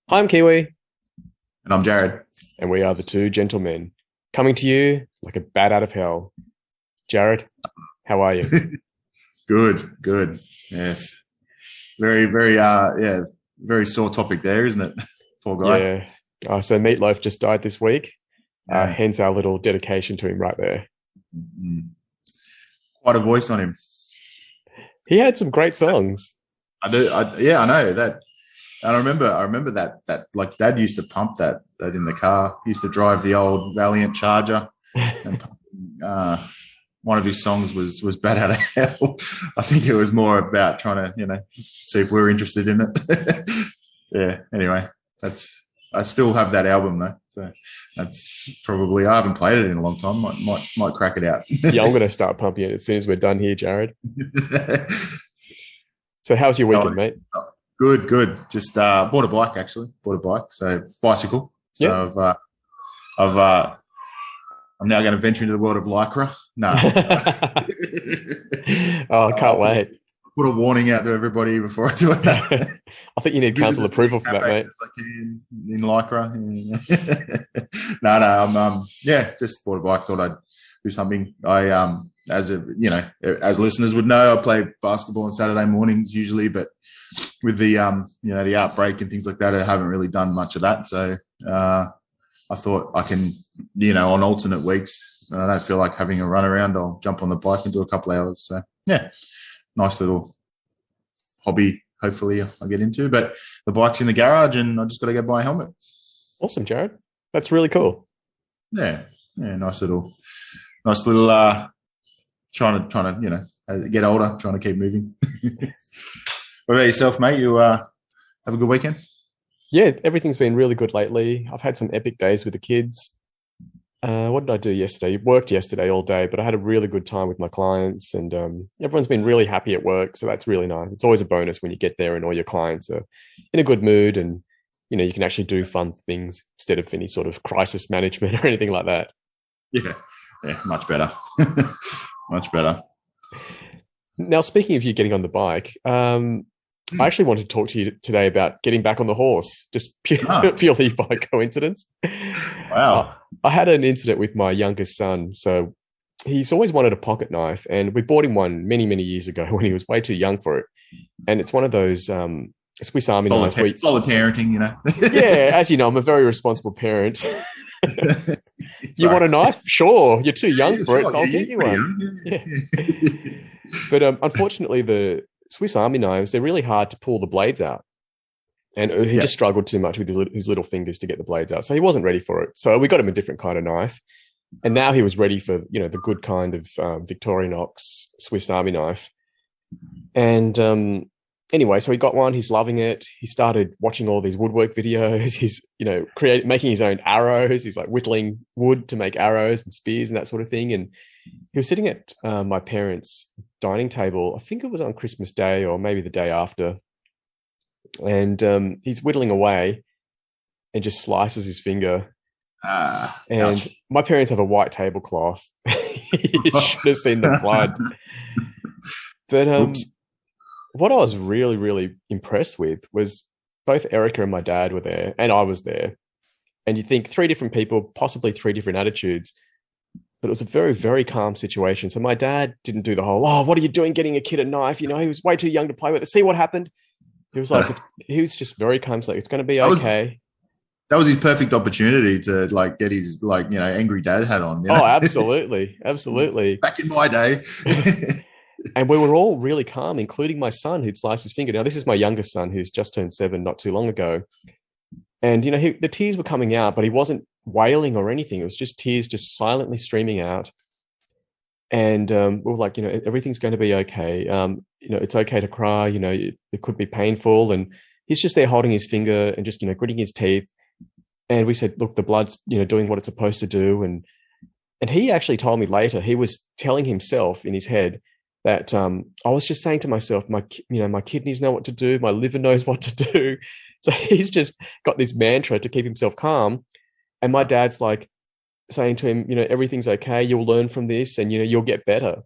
Hi, I'm Kiwi, And I'm Jarad. and we are the two gentlemen coming to you like a bat out of hell. Jarad, how are you? Good, good. Yes. Very sore topic there, isn't it? Poor guy. Yeah. So Meatloaf just died this week, Yeah. hence our little dedication to him right there. Mm. Quite a voice on him. He had some great songs. I know that. And I remember that like dad used to pump that in the car. He used to drive the old Valiant Charger and one of his songs was Bad Out of Hell. I think it was more about trying to, see if we're interested in it. Yeah. Anyway, that's I still have that album though, so that's probably I haven't played it in a long time. Might crack it out. Yeah, I'm going to start pumping it as soon as we're done here, Jarad. So how's your Oh, weekend, mate? good, good. Just bought a bike actually. Bought a bike, so bicycle. Yeah. So I'm now going to venture into the world of lycra. No, Oh, I can't I'll wait. put a warning out to everybody before I do it. I think you need Visit council as many approval for that, cafes mate. as I can in lycra. No, I'm just bought a bike. Thought I'd do something. As listeners would know, I play basketball on Saturday mornings usually, but with the outbreak and things like that, I haven't really done much of that. So I thought I can, on alternate weeks, when I don't feel like having a run around, I'll jump on the bike and do a couple of hours. So yeah, nice little hobby. Hopefully I'll get into, but the bike's in the garage and I just got to go buy a helmet. Awesome, Jarad. That's really cool. Yeah, yeah, nice little. Trying to as I get older, trying to keep moving. What about yourself, mate? You have a good weekend? Yeah, everything's been really good lately. I've had some epic days with the kids. What did I do yesterday? Worked yesterday all day, but I had a really good time with my clients, and everyone's been really happy at work. So that's really nice. It's always a bonus when you get there and all your clients are in a good mood, and you can actually do fun things instead of any sort of crisis management or anything like that. Yeah, yeah, much better, much better. Now, speaking of you getting on the bike, I actually wanted to talk to you today about getting back on the horse, just Ah, purely by coincidence. Uh, wow. I had an incident with my youngest son. So he's always wanted a pocket knife, and we bought him one many, many years ago when he was way too young for it. And it's one of those Swiss Army knives where, Solid parenting. yeah, as you know, I'm a very responsible parent. You Sorry. want a knife? Sure. You're too young Yeah, for it, sure. so I'll Yeah, get you're you pretty one. young. Yeah. Yeah. But unfortunately, the Swiss Army knives, they're really hard to pull the blades out. And he Yeah. just struggled too much with his little fingers to get the blades out. So he wasn't ready for it. So we got him a different kind of knife. And now he was ready for, the good kind of Victorinox Swiss Army knife. And anyway, so he got one. He's loving it. He started watching all these woodwork videos. He's, making his own arrows. He's like whittling wood to make arrows and spears and that sort of thing. And he was sitting at my parents' dining table. I think it was on Christmas Day or maybe the day after. And he's whittling away and just slices his finger. And Ouch. my parents have a white tablecloth. You should have seen the blood. But Whoops. what I was really, really impressed with was both Erica and my dad were there, and I was there. And you think three different people, possibly three different attitudes, but it was a very, very calm situation. So my dad didn't do the whole, "Oh, what are you doing getting a kid a knife? He was way too young to play with it. See what happened?" He was like, he was just very calm. He's like, "It's going to be That was okay." that was his perfect opportunity to like get his angry dad hat on. Oh, absolutely. Absolutely. Back in my day. And we were all really calm, including my son who'd sliced his finger. Now, this is my youngest son who's just turned 7 not too long ago. And, the tears were coming out, but he wasn't wailing or anything. It was just tears just silently streaming out. And we were like, everything's going to be okay. It's okay to cry. It could be painful. And he's just there holding his finger and just, gritting his teeth. And we said, look, the blood's, doing what it's supposed to do. And he actually told me later, he was telling himself in his head that I was just saying to myself, my kidneys know what to do. My liver knows what to do. So he's just got this mantra to keep himself calm. And my dad's like saying to him, everything's okay. You'll learn from this and, you'll get better.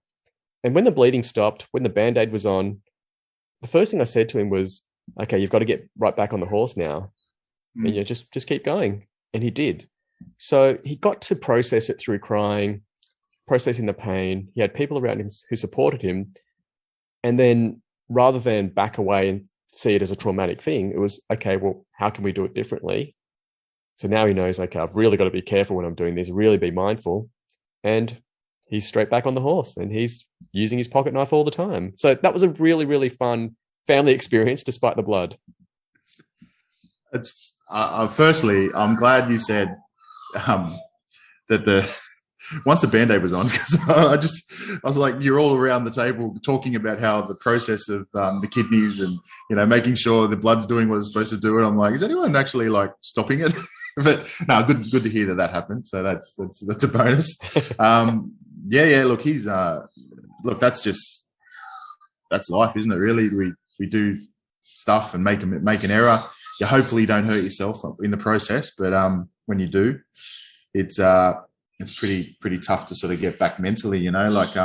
And when the bleeding stopped, when the Band-Aid was on, the first thing I said to him was, okay, you've got to get right back on the horse now. and just keep going. And he did. So he got to process it through crying, processing the pain. He had people around him who supported him. And then rather than back away and see it as a traumatic thing, it was, okay, well, how can we do it differently? So now he knows, okay, I've really got to be careful when I'm doing this, really be mindful. And he's straight back on the horse and he's using his pocket knife all the time. So that was a really, really fun family experience despite the blood. It's firstly, I'm glad you said that once the Band-Aid was on, because I was like, you're all around the table talking about how the process of the kidneys and, you know, making sure the blood's doing what it's supposed to do. And I'm like, is anyone actually like stopping it? But no, good to hear that happened. So that's a bonus. Yeah. Look, that's life, isn't it? Really, we do stuff and make an error. You hopefully don't hurt yourself in the process, but when you do, it's pretty tough to sort of get back mentally. You know, like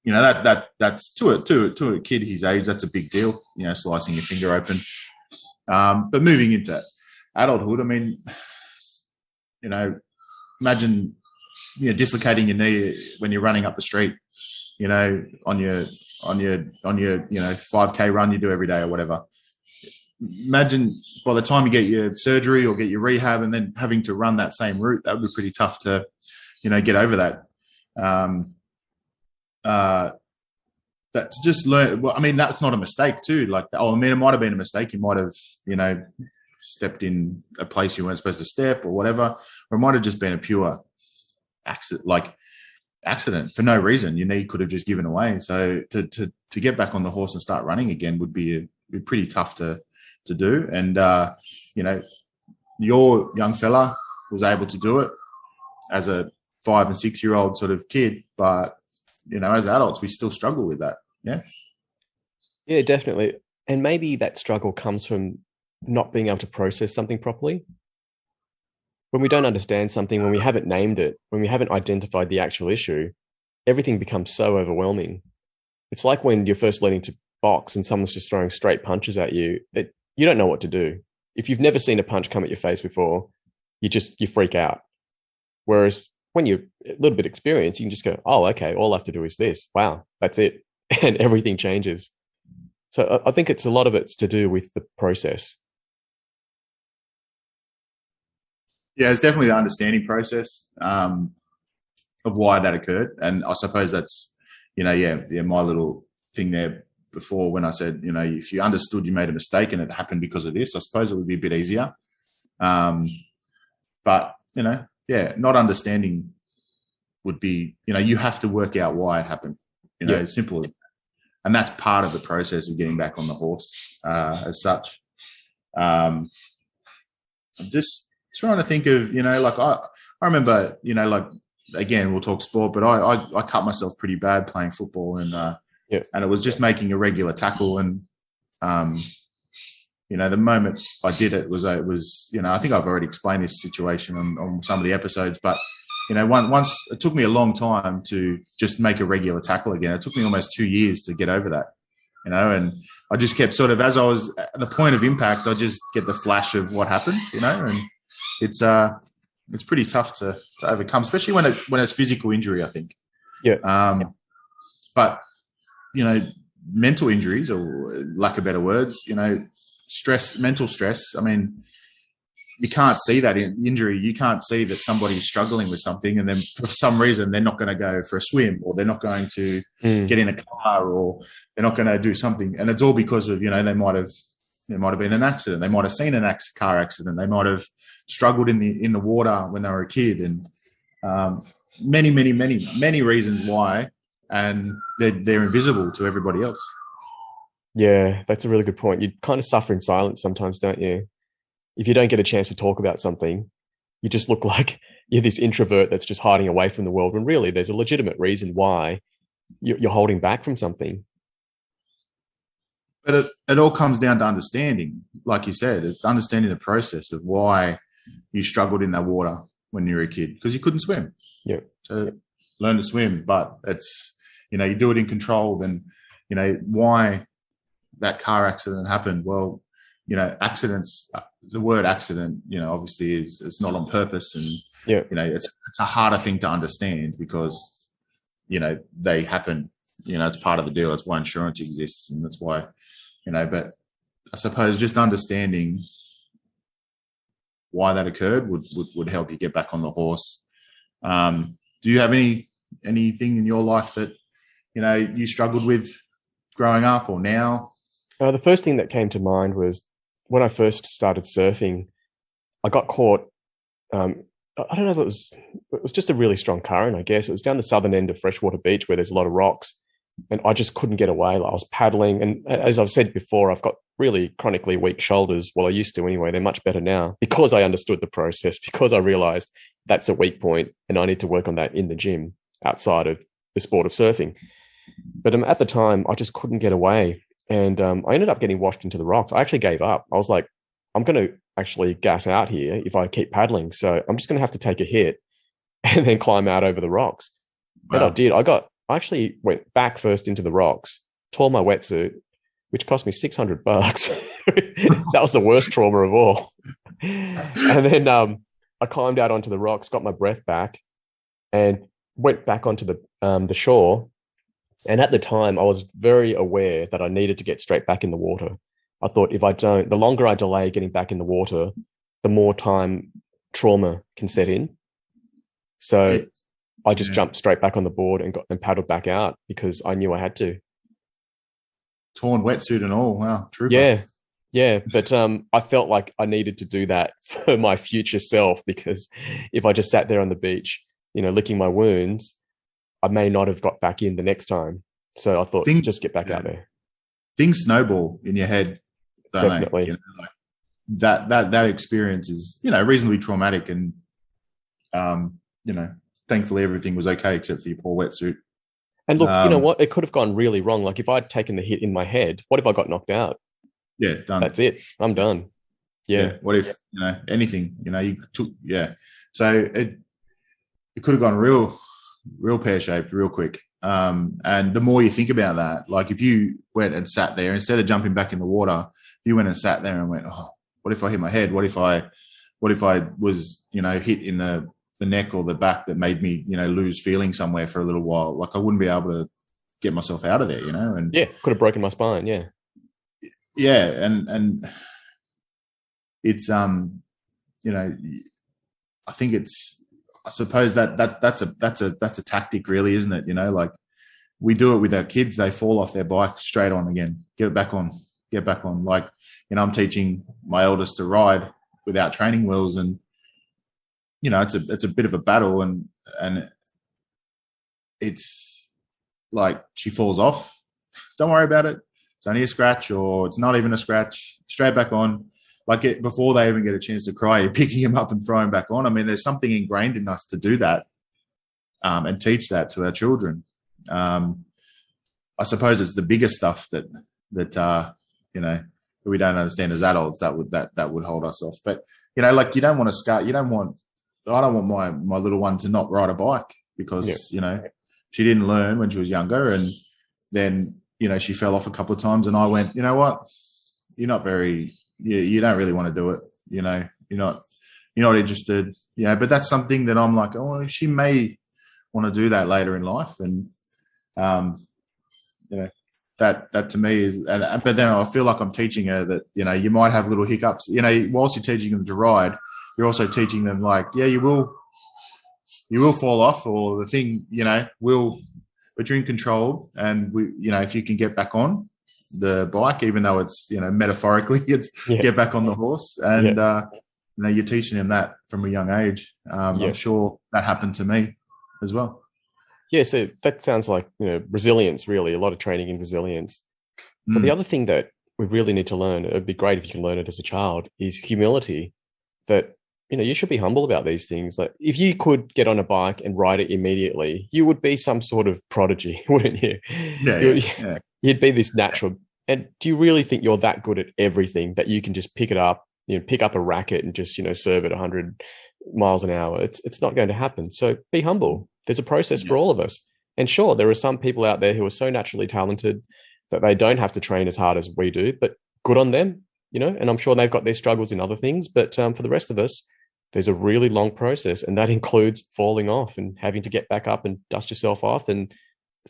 you know that's to a kid his age, that's a big deal. You know, slicing your finger open. But moving into adulthood, I mean, you know, imagine, you know, dislocating your knee when you're running up the street, you know, on your you know 5K run you do every day or whatever. Imagine by the time you get your surgery or get your rehab and then having to run that same route, that would be pretty tough to, you know, get over that. That to just learn. Well, I mean, that's not a mistake too. Like, I mean, it might have been a mistake. You might have, you know, stepped in a place you weren't supposed to step or whatever, or it might have just been a pure accident for no reason. Your knee could have just given away. So to get back on the horse and start running again would be pretty tough to do. And you know, your young fella was able to do it as a 5 and 6 year old sort of kid, but you know, as adults we still struggle with that. Yeah, definitely. And maybe that struggle comes from not being able to process something properly. When we don't understand something, when we haven't named it, when we haven't identified the actual issue, everything becomes so overwhelming. It's like when you're first learning to box and someone's just throwing straight punches at you, you don't know what to do. If you've never seen a punch come at your face before, you freak out. Whereas when you're a little bit experienced, you can just go, oh, okay, all I have to do is this. Wow, that's it. And everything changes. So I think it's a lot of it's to do with the process. Yeah, it's definitely the understanding process of why that occurred. And I suppose that's, you know, yeah, my little thing there before when I said, you know, if you understood you made a mistake and it happened because of this, I suppose it would be a bit easier. But, you know, yeah, not understanding would be, you know, you have to work out why it happened, you know, as simple as that. And that's part of the process of getting back on the horse as such. I'm just trying to think of, you know, like I remember, you know, like, again, we'll talk sport, but I cut myself pretty bad playing football and it was just making a regular tackle. And, you know, the moment I did it was, you know, I think I've already explained this situation on some of the episodes, but, you know, once it took me a long time to just make a regular tackle again. It took me almost 2 years to get over that, you know, and I just kept sort of, as I was at the point of impact, I just get the flash of what happened, you know, and it's pretty tough to overcome, especially when it's physical injury, I think. But, you know, mental injuries, or lack of better words, you know, mental stress. I mean, you can't see that in injury. You can't see that somebody's struggling with something and then for some reason they're not going to go for a swim, or they're not going to get in a car, or they're not going to do something. And it's all because of, you know, there might have been an accident. They might have seen a car accident. They might have struggled in the water when they were a kid, and many reasons why, and they're invisible to everybody else. Yeah, that's a really good point. You kind of suffer in silence sometimes, don't you? If you don't get a chance to talk about something, you just look like you're this introvert that's just hiding away from the world, when really there's a legitimate reason why you're holding back from something. But it all comes down to understanding, like you said, it's understanding the process of why you struggled in that water when you were a kid, because you couldn't swim. Yeah. So learn to swim, but it's, you know, you do it in control. Then, you know, why that car accident happened. Well, you know, accidents the word accident, obviously it's not on purpose, and Yeah. it's a harder thing to understand because they happen. It's part of the deal. That's why insurance exists, and that's why But I suppose just understanding why that occurred would help you get back on the horse. Do you have anything in your life that you struggled with growing up or now? The first thing that came to mind was when I first started surfing, I got caught. I don't know if it was just a really strong current, I guess. It was down the southern end of Freshwater Beach where there's a lot of rocks, and I just couldn't get away. Like, I was paddling, and as I've said before, I've got really chronically weak shoulders. Well, I used to anyway. They're much better now because I understood the process, because I realized that's a weak point and I need to work on that in the gym outside of the sport of surfing. But at the time, I just couldn't get away. And I ended up getting washed into the rocks. I actually gave up. I was like, I'm going to actually gas out here if I keep paddling. So I'm just going to have to take a hit and then climb out over the rocks. Wow. And I did. I actually went back first into the rocks, tore my wetsuit, which cost me $600. That was the worst trauma of all. And then I climbed out onto the rocks, got my breath back, and went back onto the shore. And at the time, I was very aware that I needed to get straight back in the water. I thought if I don't, the longer I delay getting back in the water, the more time trauma can set in. So I just jumped straight back on the board and paddled back out because I knew I had to. Torn wetsuit and all. Wow, trooper. Yeah. But I felt like I needed to do that for my future self, because if I just sat there on the beach, licking my wounds, I may not have got back in the next time. So I thought, just get back out there. Things snowball in your head, don't Definitely. They? That experience is, reasonably traumatic, and thankfully everything was okay except for your poor wetsuit. And look, you know what? It could have gone really wrong. Like if I'd taken the hit in my head, what if I got knocked out? Yeah, done. That's it. I'm done. Yeah. What if, anything, you took, So it could have gone real pear-shaped real quick. And the more you think about that, like if you went and sat there, instead of jumping back in the water, you went and sat there and went, oh, what if I hit my head? What if I was, hit in the neck or the back that made me, lose feeling somewhere for a little while? Like I wouldn't be able to get myself out of there, and could have broken my spine. Yeah. And it's, I think I suppose that's a tactic really, isn't it? Like we do it with our kids. They fall off their bike straight on again, get back on. Like, I'm teaching my eldest to ride without training wheels, and, it's a bit of a battle, and it's like she falls off. Don't worry about it. It's only a scratch, or it's not even a scratch. Straight back on. Like before they even get a chance to cry, you're picking them up and throwing back on. I mean, there's something ingrained in us to do that and teach that to our children. I suppose it's the bigger stuff that we don't understand as adults that would hold us off. But like you don't want to scar. I don't want my little one to not ride a bike because she didn't learn when she was younger, and then she fell off a couple of times, and I went, you know what, you're not very. You don't really want to do it. You're not interested. But that's something that I'm like, oh, she may want to do that later in life. And, that to me is, but then I feel like I'm teaching her that, you might have little hiccups, whilst you're teaching them to ride, you're also teaching them like, you will fall off, or the thing, but you're in control. And if you can get back on the bike, even though it's metaphorically get back on the horse, and you're teaching them that from a young age. I'm sure that happened to me as well. So that sounds like resilience, really, a lot of training in resilience. But the other thing that we really need to learn, it'd be great if you can learn it as a child, is humility. That you should be humble about these things. Like if you could get on a bike and ride it immediately, you would be some sort of prodigy, wouldn't you? You'd be this natural. And do you really think you're that good at everything that you can just pick it up, pick up a racket and just, serve at 100 miles an hour? It's not going to happen. So be humble. There's a process for all of us. And sure, there are some people out there who are so naturally talented that they don't have to train as hard as we do, but good on them. and I'm sure they've got their struggles in other things, but for the rest of us, there's a really long process, and that includes falling off and having to get back up and dust yourself off and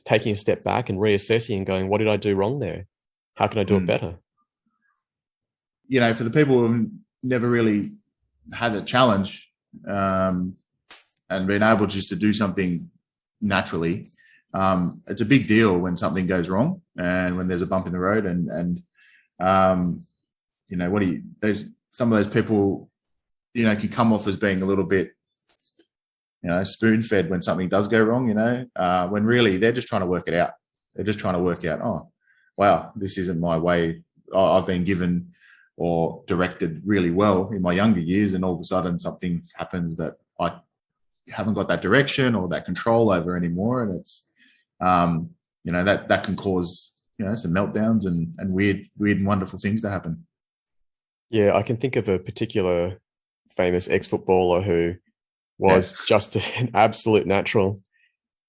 taking a step back and reassessing and going, what did I do wrong there? How can I do it better? For the people who've never really had a challenge and been able just to do something naturally, it's a big deal when something goes wrong and when there's a bump in the road. And there's some of those people, can come off as being a little bit, spoon-fed when something does go wrong, when really they're just trying to work it out. They're just trying to work out, oh, wow, this isn't my way. I've been given or directed really well in my younger years, and all of a sudden something happens that I haven't got that direction or that control over anymore. And it's, that can cause, some meltdowns and weird and wonderful things to happen. Yeah, I can think of a particular famous ex-footballer who was just an absolute natural.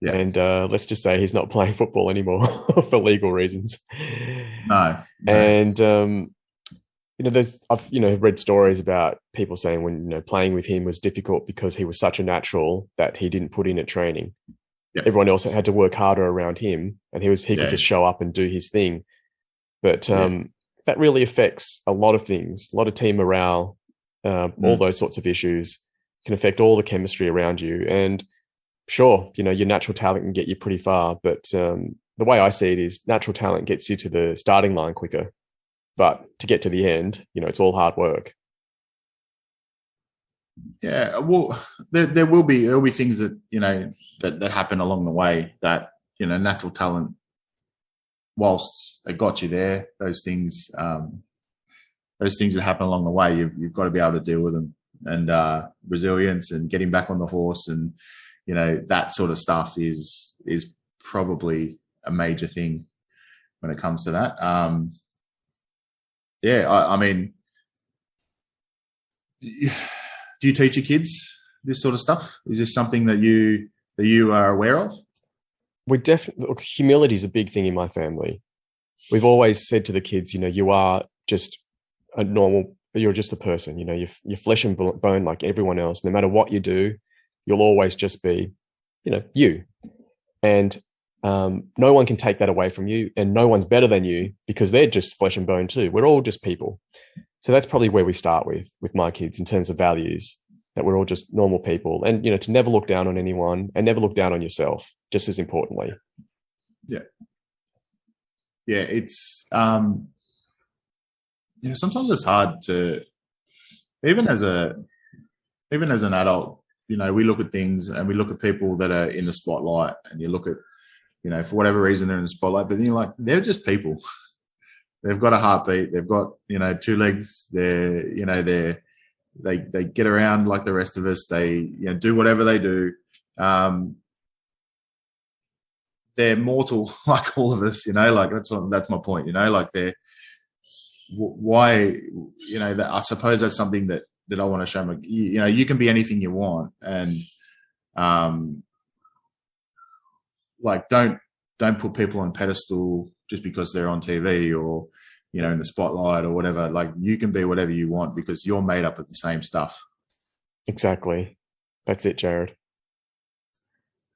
Yeah. And let's just say he's not playing football anymore for legal reasons. No. And, I've read stories about people saying when, playing with him was difficult because he was such a natural that he didn't put in at training. Yep. Everyone else had to work harder around him, and he could just show up and do his thing. But that really affects a lot of things, a lot of team morale, all those sorts of issues can affect all the chemistry around you. And sure, your natural talent can get you pretty far, but the way I see it is natural talent gets you to the starting line quicker. But to get to the end, it's all hard work. Yeah, well, there will be things that that happen along the way that natural talent, whilst it got you there, those things that happen along the way, you've got to be able to deal with them, and resilience and getting back on the horse, and that sort of stuff is probably a major thing when it comes to that. I mean, do you teach your kids this sort of stuff? Is this something that you are aware of? We definitely look. Humility is a big thing in my family. We've always said to the kids, you are just a normal. You're just a person. You're flesh and bone like everyone else. No matter what you do, you'll always just be, you. And no one can take that away from you, and no one's better than you because they're just flesh and bone too. We're all just people. So that's probably where we start with my kids in terms of values, that we're all just normal people, and, to never look down on anyone and never look down on yourself, just as importantly. Yeah. Yeah. It's, sometimes it's hard to, even as an adult, we look at things and we look at people that are in the spotlight, and you look at, for whatever reason they're in the spotlight, but then you're like, they're just people. They've got a heartbeat. They've got, two legs. They get around like the rest of us. They, do whatever they do. They're mortal like all of us, like that's my point, like they're, why, I suppose that's something that I want to show them. You can be anything you want, and don't put people on pedestal just because they're on TV or in the spotlight or whatever. Like, you can be whatever you want because you're made up of the same stuff. Exactly. That's it, Jarad.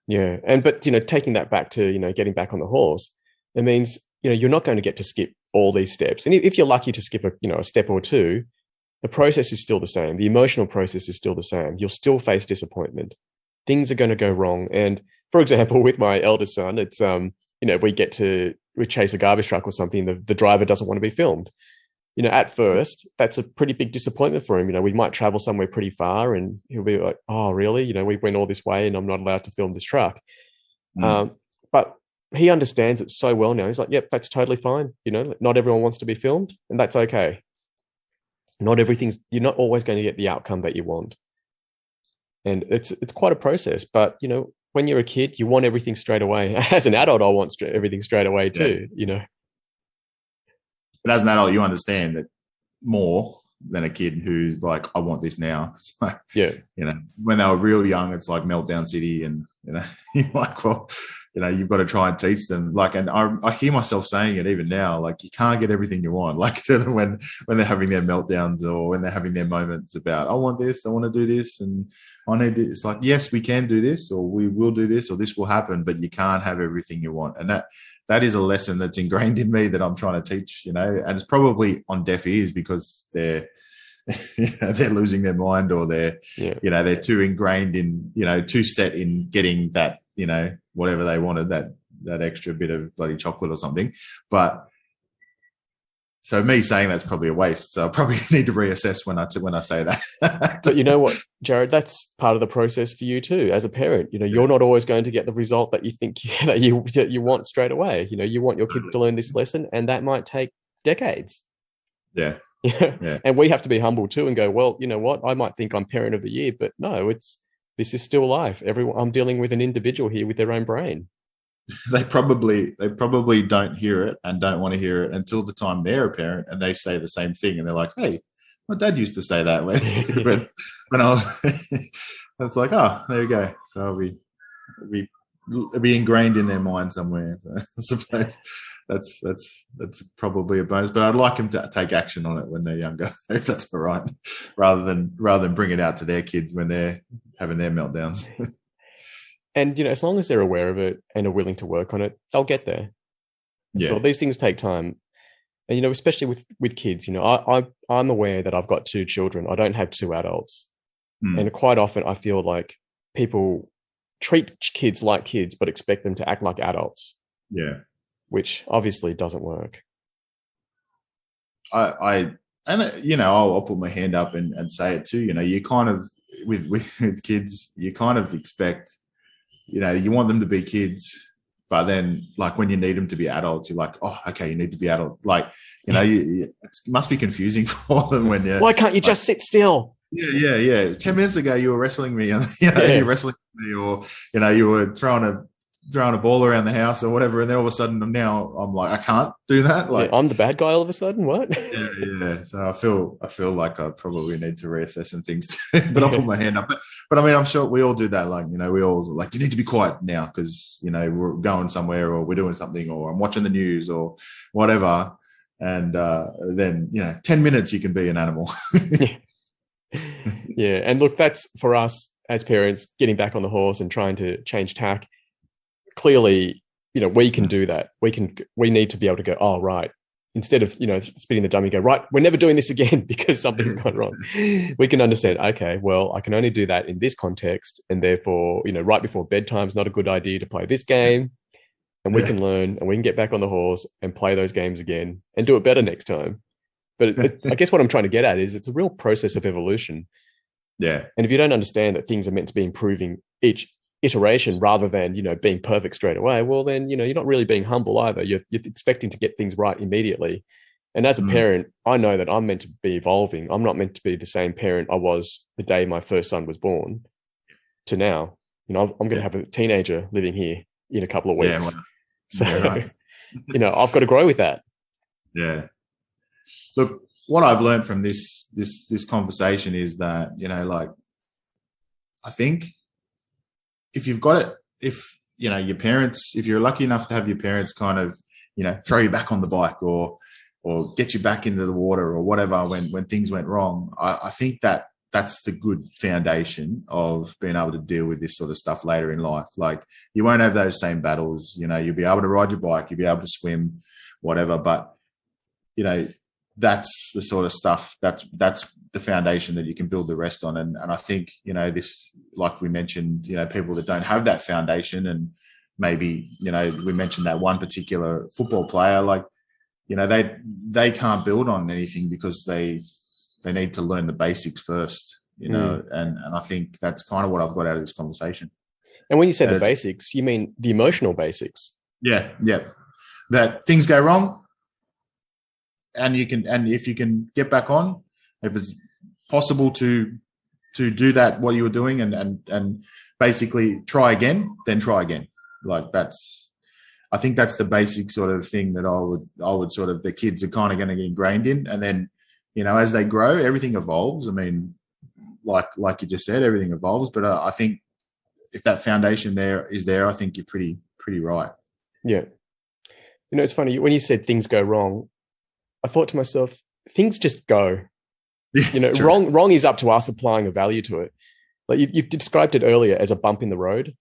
Yeah. But taking that back to getting back on the horse, it means you're not going to get to skip all these steps. And if you're lucky to skip a step or two, the process is still the same. The emotional process is still the same. You'll still face disappointment. Things are going to go wrong. And for example, with my eldest son, it's we chase a garbage truck or something, the driver doesn't want to be filmed. At first, that's a pretty big disappointment for him. We might travel somewhere pretty far and he'll be like, oh, really? We went all this way and I'm not allowed to film this truck. But he understands it so well now. He's like, yep, that's totally fine. Not everyone wants to be filmed, and that's okay. You're not always going to get the outcome that you want. And it's quite a process, but when you're a kid, you want everything straight away. As an adult, I want everything straight away too, But as an adult, you understand that more than a kid who's like, I want this now. So, yeah. When they were real young, it's like meltdown city, and, you're like, well, you've got to try and teach them. Like, and I hear myself saying it even now, like, you can't get everything you want. Like, when they're having their meltdowns or when they're having their moments about, I want this, I want to do this, and I need this. It's like, yes, we can do this, or we will do this, or this will happen, but you can't have everything you want. And that is a lesson that's ingrained in me that I'm trying to teach, and it's probably on deaf ears because they're losing their mind, or they're too ingrained in, too set in getting that, whatever they wanted, that extra bit of bloody chocolate or something. But so me saying that's probably a waste. So I probably need to reassess when I say that. But you know what, Jarad, that's part of the process for you too, as a parent. You're not always going to get the result that you think that you want straight away. You want your kids to learn this lesson, and that might take decades. Yeah. Yeah. And we have to be humble too and go, well, you know what? I might think I'm parent of the year, but no, this is still life. I'm dealing with an individual here with their own brain. They probably don't hear it and don't want to hear it until the time they're a parent and they say the same thing, and they're like, hey, my dad used to say that when I was it's like, oh, there you go. So it'll be ingrained in their mind somewhere. So I suppose that's probably a bonus, but I'd like them to take action on it when they're younger, if that's all right, rather than bring it out to their kids when they're having their meltdowns. And as long as they're aware of it and are willing to work on it, they'll get there. Yeah. So these things take time, and especially with kids. I'm aware that I've got 2 children. I don't have 2 adults, and quite often I feel like people treat kids like kids, but expect them to act like adults. Yeah. Which obviously doesn't work. I'll put my hand up and say it too. You kind of with kids, you kind of expect, you want them to be kids, but then like when you need them to be adults, you're like, oh, okay, you need to be adult. Like, it must be confusing for them when you. Why can't you just sit still? Yeah. 10 minutes ago, you were wrestling me, you're wrestling me, or you were throwing a ball around the house or whatever, and then all of a sudden now I'm like, I can't do that. Like, I'm the bad guy all of a sudden. What? Yeah. So I feel like I probably need to reassess some things too. But I'll put my hand up. But I mean, I'm sure we all do that. Like, we all like, you need to be quiet now because we're going somewhere or we're doing something or I'm watching the news or whatever. And then 10 minutes you can be an animal. Yeah, and look, that's for us as parents getting back on the horse and trying to change tack. Clearly, we can do that. We need to be able to go, oh, right. Instead of, spitting the dummy, go, right, we're never doing this again because something's gone wrong. We can understand, okay, well, I can only do that in this context. And therefore, right before bedtime is not a good idea to play this game. And we can learn and we can get back on the horse and play those games again and do it better next time. But I guess what I'm trying to get at is it's a real process of evolution. Yeah. And if you don't understand that things are meant to be improving each iteration rather than, being perfect straight away, well, then, you're not really being humble either. You're expecting to get things right immediately. And as a parent, I know that I'm meant to be evolving. I'm not meant to be the same parent I was the day my first son was born to now. I'm going to have a teenager living here in a couple of weeks. Yeah, well, so, I've got to grow with that. Yeah. Look, what I've learned from this conversation is that, I think if you've got it, if your parents, if you're lucky enough to have your parents kind of, throw you back on the bike or get you back into the water or whatever when things went wrong, I think that's the good foundation of being able to deal with this sort of stuff later in life. Like, you won't have those same battles, you'll be able to ride your bike, you'll be able to swim, whatever, but that's the sort of stuff that's the foundation that you can build the rest on. And I think, this, like we mentioned, people that don't have that foundation, and maybe, we mentioned that one particular football player, like, they can't build on anything because they need to learn the basics first, and I think that's kind of what I've got out of this conversation. And when you say the basics, you mean the emotional basics? Yeah. That things go wrong, and if you can get back on, if it's possible to do that, what you were doing, and basically try again, then try again. Like, I think that's the basic sort of thing that I would sort of, the kids are kind of going to get ingrained in. And then, as they grow, everything evolves. I mean, like you just said, everything evolves. But I think if that foundation is there, I think you're pretty pretty right. Yeah. It's funny when you said things go wrong, I thought to myself, things just go. Yes, true. Wrong is up to us applying a value to it. Like you described it earlier as a bump in the road.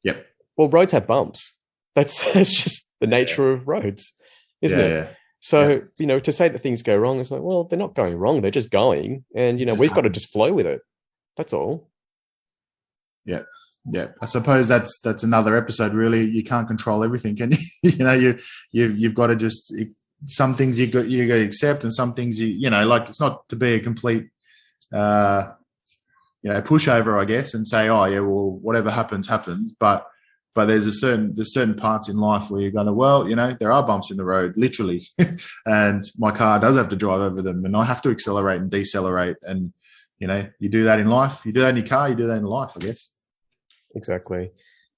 Yep. Well, roads have bumps. That's just the nature of roads, isn't it? Yeah. So, to say that things go wrong, it's like, well, they're not going wrong. They're just going. And, we've got to just flow with it. That's all. Yeah. Yeah. I suppose that's another episode, really. You can't control everything, can you? You've got to just, some things you got to accept, and some things like, it's not to be a complete, pushover, I guess, and say, oh yeah, well, whatever happens. But there's certain parts in life where you're going to, well, there are bumps in the road, literally, and my car does have to drive over them, and I have to accelerate and decelerate, and you do that in life, you do that in your car, you do that in life, I guess. Exactly.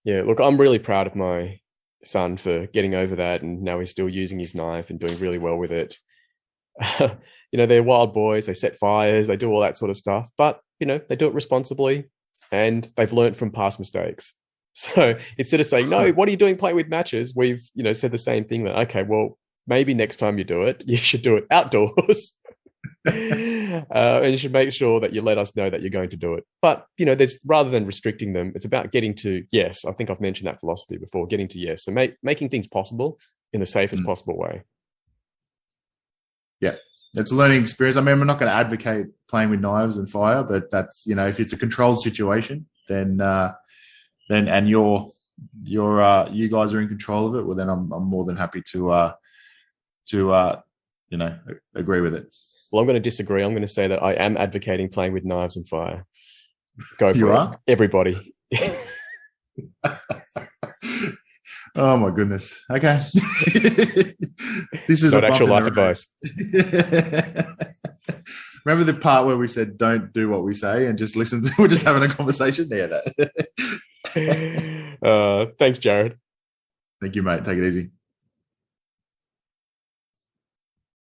Yeah. Look, I'm really proud of my son for getting over that, and now he's still using his knife and doing really well with it. They're wild boys. They set fires. They do all that sort of stuff, but they do it responsibly, and they've learned from past mistakes. So instead of saying, no, what are you doing playing with matches? We've, said the same thing, that, okay, well, maybe next time you do it, you should do it outdoors. And you should make sure that you let us know that you're going to do it. But, there's, rather than restricting them, it's about getting to yes. I think I've mentioned that philosophy before, getting to yes. So making things possible in the safest possible way. Yeah. It's a learning experience. I mean, I'm not going to advocate playing with knives and fire, but that's, if it's a controlled situation, then and you guys are in control of it, well, then I'm more than happy to agree with it. Well, I'm going to disagree. I'm going to say that I am advocating playing with knives and fire. Go for you it. Are? Everybody. Oh my goodness. Okay. This is not actual life advice. Remember the part where we said don't do what we say and just listen to, we're just having a conversation there. Thanks, Jarad. Thank you, mate. Take it easy.